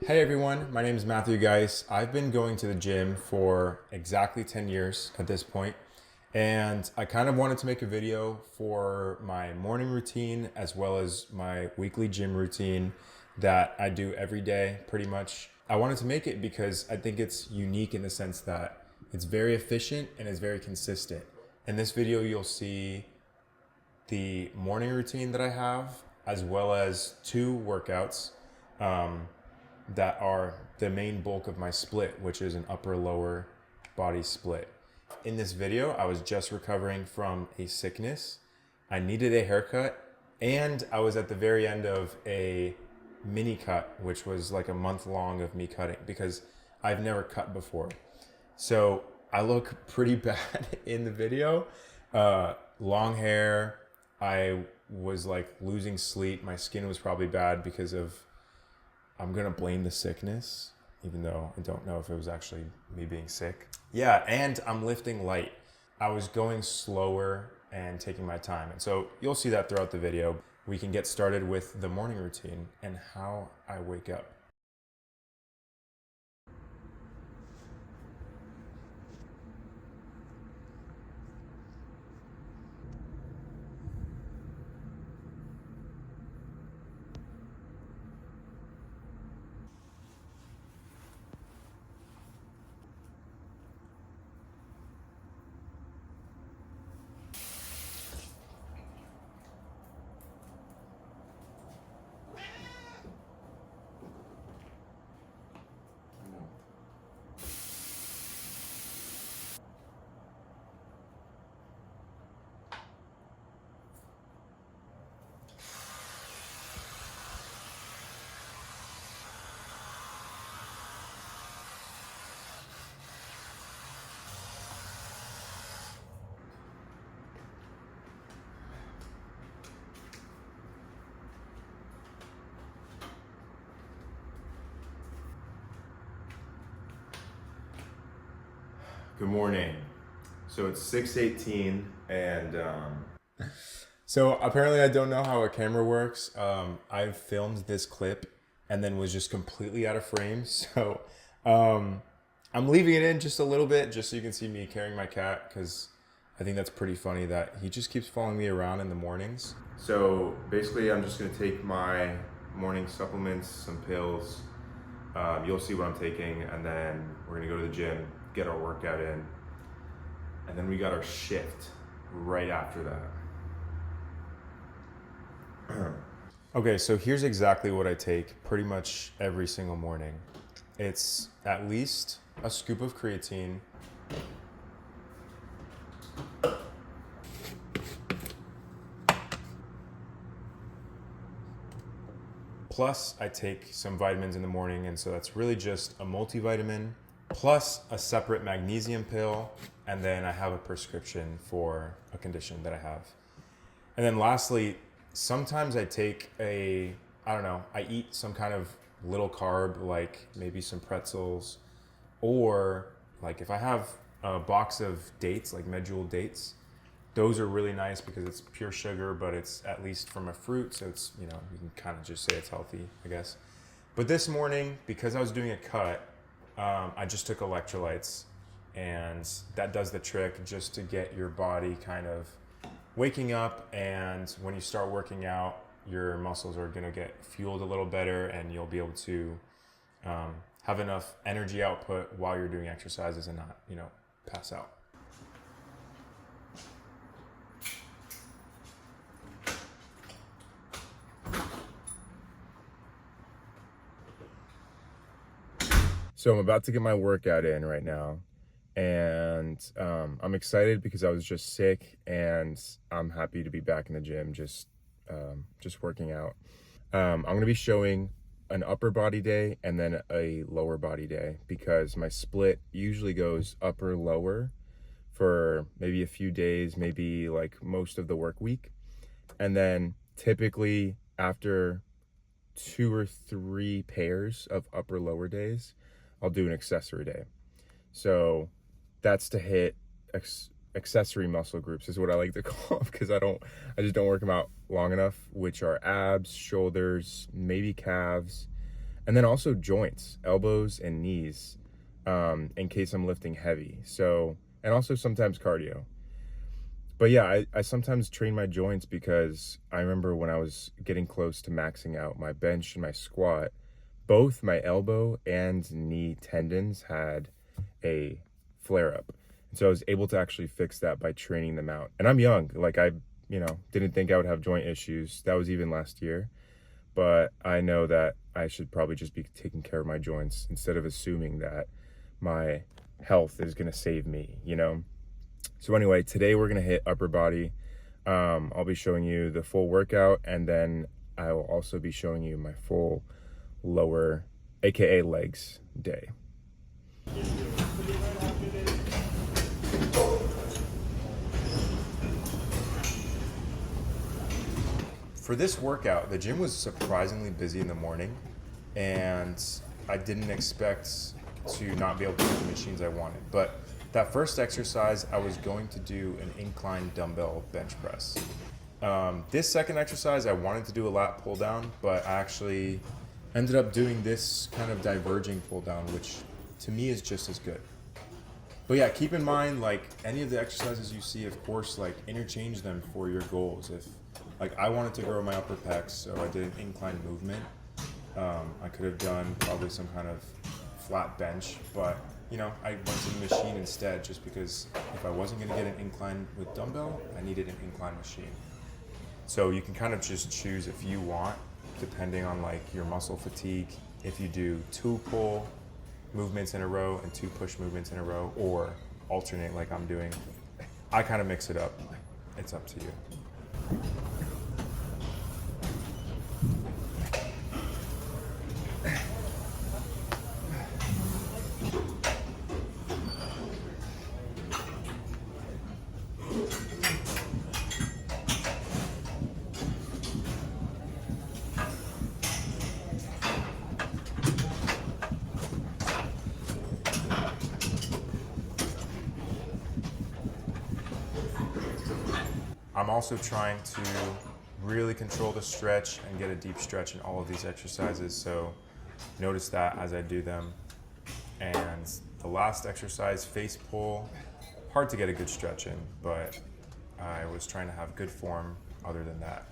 Hey everyone, my name is Matthew Geis. I've been going to the gym for exactly 10 years at this point, and I kind of wanted to make a video for my morning routine as well as my weekly gym routine that I do every day pretty much. I wanted to make it because I think it's unique in the sense that it's very efficient and it's very consistent. In this video, you'll see the morning routine that I have as well as two workouts. That are the main bulk of my split, which is an upper lower body split. In this video, I was just recovering from a sickness. I needed a haircut, and I was at the very end of a mini cut, which was like a month long of me cutting because I've never cut before. So I look pretty bad in the video. Long hair. I was like losing sleep. My skin was probably bad because of, I'm gonna blame the sickness, even though I don't know if it was actually me being sick. Yeah, and I'm lifting light. I was going slower and taking my time. And so you'll see that throughout the video. We can get started with the morning routine and how I wake up. Good morning. So it's 6:18 and so apparently I don't know how a camera works. I filmed this clip and then was just completely out of frame. So I'm leaving it in just a little bit just so you can see me carrying my cat because I think that's pretty funny that he just keeps following me around in the mornings. So basically I'm just going to take my morning supplements, some pills. You'll see what I'm taking, and then we're going to go to the gym, get our workout in, and then we got our shift right after that. Okay, so here's exactly what I take pretty much every single morning. It's at least a scoop of creatine, plus I take some vitamins in the morning, and so that's really just a multivitamin plus a separate magnesium pill, and then I have a prescription for a condition that I have. And then lastly, sometimes I take I don't know, I eat some kind of little carb, like maybe some pretzels, or like if I have a box of dates, like medjool dates, those are really nice because it's pure sugar, but it's at least from a fruit. So it's, you can kind of just say it's healthy, I guess. But this morning, because I was doing a cut, I just took electrolytes, and that does the trick just to get your body kind of waking up. And when you start working out, your muscles are going to get fueled a little better, and you'll be able to have enough energy output while you're doing exercises and not, pass out. So I'm about to get my workout in right now, and I'm excited because I was just sick, and I'm happy to be back in the gym, just working out. I'm gonna be showing an upper body day and then a lower body day because my split usually goes upper lower for maybe a few days, maybe like most of the work week, and then typically after 2 or 3 pairs of upper lower days, I'll do an accessory day. So that's to hit accessory muscle groups is what I like to call them, because I just don't work them out long enough, which are abs, shoulders, maybe calves, And then also joints, elbows and knees, in case I'm lifting heavy. So, and also sometimes cardio. But yeah, I sometimes train my joints because I remember when I was getting close to maxing out my bench and my squat, both my elbow and knee tendons had a flare up. And so I was able to actually fix that by training them out. And I'm young, like didn't think I would have joint issues. That was even last year. But I know that I should probably just be taking care of my joints instead of assuming that my health is going to save me, you know? So anyway, today we're going to hit upper body. I'll be showing you the full workout, and then I will also be showing you my full lower, AKA legs day. For this workout, the gym was surprisingly busy in the morning, and I didn't expect to not be able to do the machines I wanted. But that first exercise, I was going to do an incline dumbbell bench press. This second exercise, I wanted to do a lat pull down, but I actually ended up doing this kind of diverging pull down, which to me is just as good. But yeah, keep in mind, like any of the exercises you see, of course, like interchange them for your goals. If like I wanted to grow my upper pecs, so I did an incline movement. I could have done probably some kind of flat bench, but I went to the machine instead just because if I wasn't going to get an incline with dumbbell, I needed an incline machine. So you can kind of just choose if you want, depending on like your muscle fatigue, if you do 2 pull movements in a row and 2 push movements in a row, or alternate like I'm doing. I kind of mix it up. It's up to you. I'm also trying to really control the stretch and get a deep stretch in all of these exercises, so notice that as I do them. And the last exercise, face pull, hard to get a good stretch in, but I was trying to have good form other than that.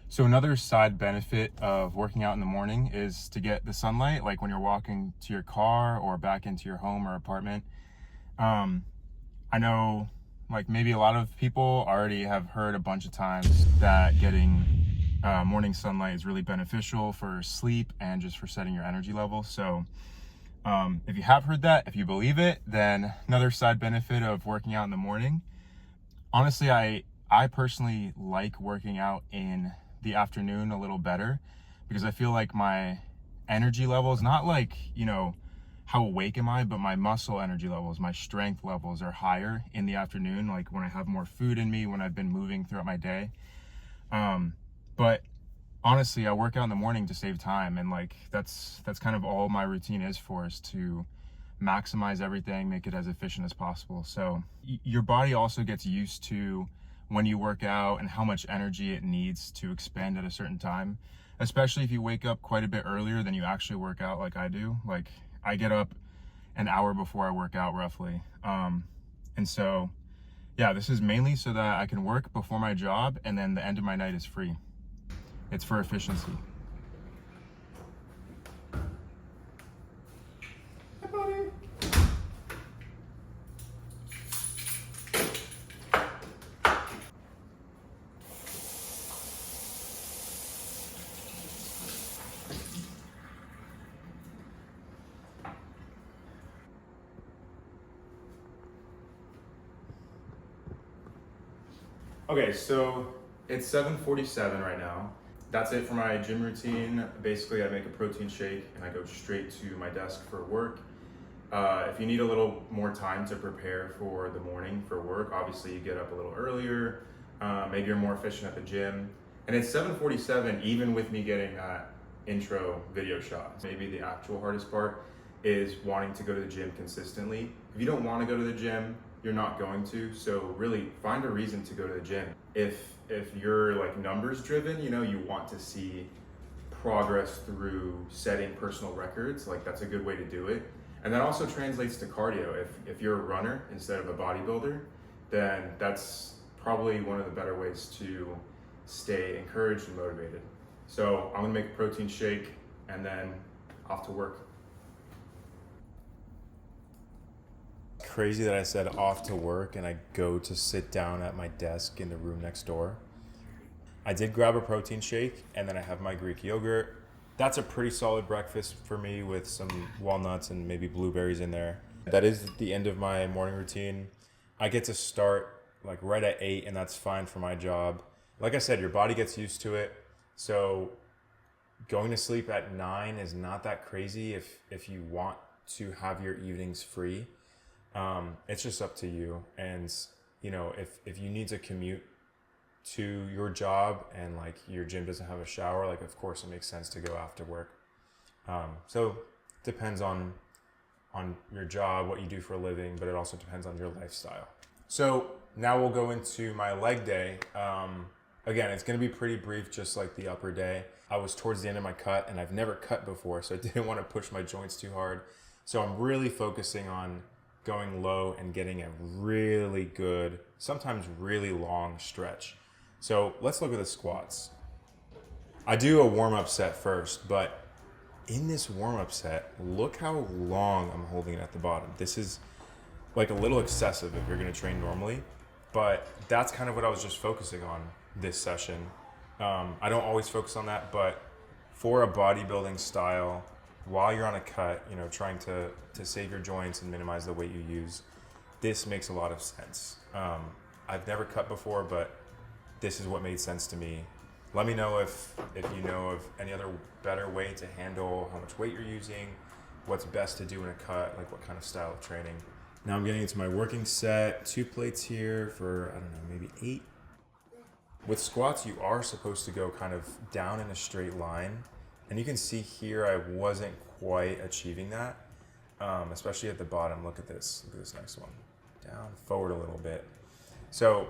So another side benefit of working out in the morning is to get the sunlight, like when you're walking to your car or back into your home or apartment. I know like maybe a lot of people already have heard a bunch of times that getting morning sunlight is really beneficial for sleep and just for setting your energy level. So if you have heard that, if you believe it, then another side benefit of working out in the morning. Honestly, I personally like working out in the afternoon a little better because I feel like my energy levels, not like, how awake am I, but my muscle energy levels, my strength levels are higher in the afternoon, like when I have more food in me, when I've been moving throughout my day. But honestly, I work out in the morning to save time, and like that's kind of all my routine is for, is to maximize everything, make it as efficient as possible. So your body also gets used to when you work out and how much energy it needs to expend at a certain time, especially if you wake up quite a bit earlier than you actually work out like I do. Like I get up an hour before I work out roughly. And so, yeah, this is mainly so that I can work before my job and then the end of my night is free. It's for efficiency. Hi, buddy. Okay, so it's 7:47 right now. That's it for my gym routine. Basically, I make a protein shake and I go straight to my desk for work. If you need a little more time to prepare for the morning for work, obviously you get up a little earlier. Maybe you're more efficient at the gym. And it's 7:47 even with me getting that intro video shot. Maybe the actual hardest part is wanting to go to the gym consistently. If you don't want to go to the gym, you're not going to. So really find a reason to go to the gym. If you're like numbers driven, you want to see progress through setting personal records, like that's a good way to do it. And that also translates to cardio. If you're a runner instead of a bodybuilder, then that's probably one of the better ways to stay encouraged and motivated. So I'm gonna make a protein shake and then off to work. Crazy that I said off to work and I go to sit down at my desk in the room next door. I did grab a protein shake and then I have my Greek yogurt. That's a pretty solid breakfast for me with some walnuts and maybe blueberries in there. That is the end of my morning routine. I get to start like right at 8 and that's fine for my job. Like I said, your body gets used to it. So going to sleep at 9 is not that crazy if you want to have your evenings free. It's just up to you. And if you need to commute to your job and like your gym doesn't have a shower, like of course it makes sense to go after work. So depends on your job, what you do for a living, but it also depends on your lifestyle. So now we'll go into my leg day. Again, it's going to be pretty brief, just like the upper day. I was towards the end of my cut and I've never cut before, so I didn't want to push my joints too hard. So I'm really focusing on going low and getting a really good, sometimes really long stretch. So let's look at the squats. I do a warm-up set first, but in this warm-up set, look how long I'm holding it at the bottom. This is like a little excessive if you're gonna train normally, but that's kind of what I was just focusing on this session. I don't always focus on that, but for a bodybuilding style, while you're on a cut, trying to save your joints and minimize the weight you use, this makes a lot of sense. I've never cut before, but this is what made sense to me. Let me know if you know of any other better way to handle how much weight you're using, what's best to do in a cut, like what kind of style of training. Now I'm getting into my working set, 2 plates here for, maybe 8. With squats, you are supposed to go kind of down in a straight line. And you can see here, I wasn't quite achieving that, especially at the bottom. Look at this next one. Down, forward a little bit. So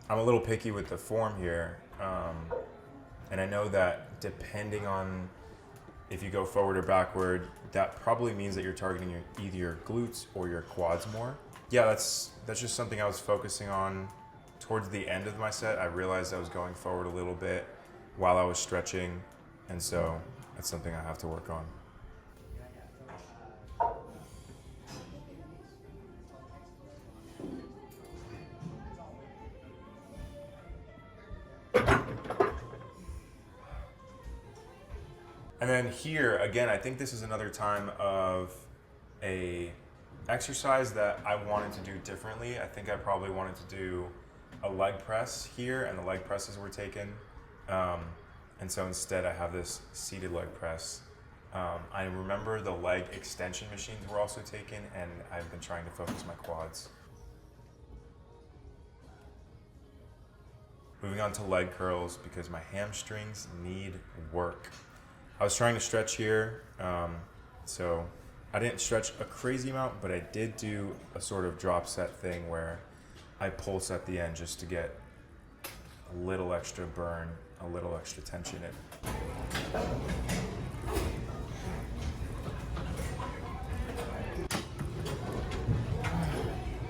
I'm a little picky with the form here. And I know that depending on if you go forward or backward, that probably means that you're targeting either your glutes or your quads more. Yeah, that's just something I was focusing on. Towards the end of my set, I realized I was going forward a little bit while I was stretching. And so that's something I have to work on. And then here, again, I think this is another time of a exercise that I wanted to do differently. I think I probably wanted to do a leg press here, and the leg presses were taken. And so instead I have this seated leg press. I remember the leg extension machines were also taken, and I've been trying to focus my quads. Moving on to leg curls because my hamstrings need work. I was trying to stretch here, so I didn't stretch a crazy amount, but I did do a sort of drop set thing where I pulse at the end just to get a little extra burn, a little extra tension in.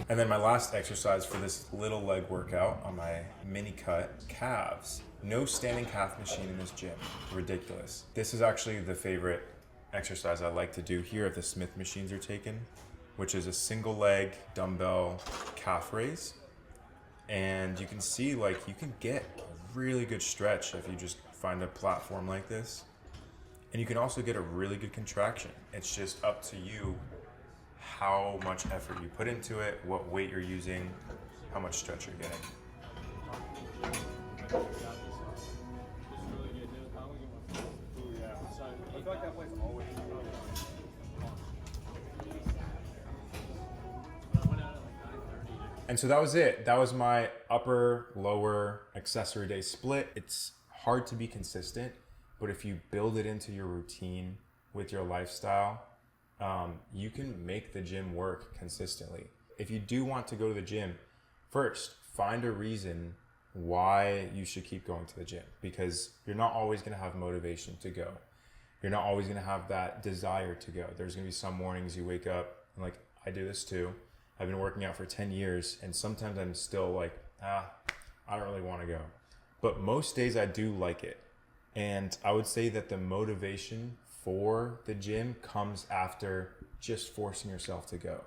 And then my last exercise for this little leg workout on my mini cut, calves. No standing calf machine in this gym. Ridiculous. This is actually the favorite exercise I like to do here if the Smith machines are taken, which is a single leg dumbbell calf raise. And you can see you can get a really good stretch if you just find a platform like this. And you can also get a really good contraction. It's just up to you how much effort you put into it, what weight you're using, how much stretch you're getting. And so that was it. That was my upper, lower accessory day split. It's hard to be consistent. but if you build it into your routine with your lifestyle, you can make the gym work consistently. If you do want to go to the gym, first, find a reason why you should keep going to the gym, because you're not always going to have motivation to go. You're not always going to have that desire to go. There's going to be some mornings you wake up and like, I do this too. I've been working out for 10 years and sometimes I'm still like, I don't really want to go. But most days I do like it. And I would say that the motivation for the gym comes after just forcing yourself to go.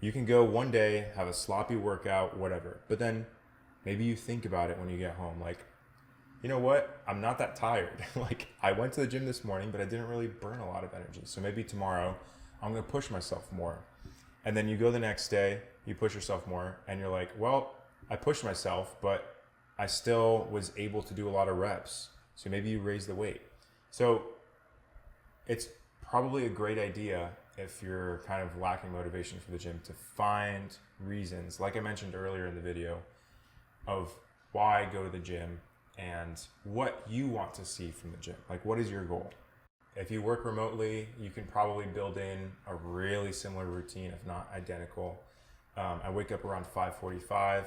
You can go one day, have a sloppy workout, whatever. But then maybe you think about it when you get home. Like, you know what? I'm not that tired. Like, I went to the gym this morning, but I didn't really burn a lot of energy. So maybe tomorrow I'm going to push myself more. And then you go the next day, you push yourself more, and you're like, well, I pushed myself, but I still was able to do a lot of reps. So maybe you raise the weight. So it's probably a great idea if you're kind of lacking motivation for the gym to find reasons, like I mentioned earlier in the video, of why go to the gym and what you want to see from the gym. Like, what is your goal? If you work remotely, you can probably build in a really similar routine, if not identical. I wake up around 5:45.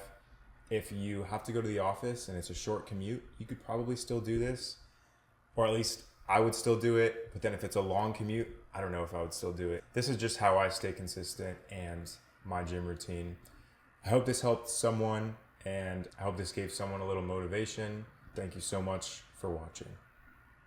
If you have to go to the office and it's a short commute, you could probably still do this, or at least I would still do it. But then if it's a long commute, I don't know if I would still do it. This is just how I stay consistent and my gym routine. I hope this helped someone, and I hope this gave someone a little motivation. Thank you so much for watching.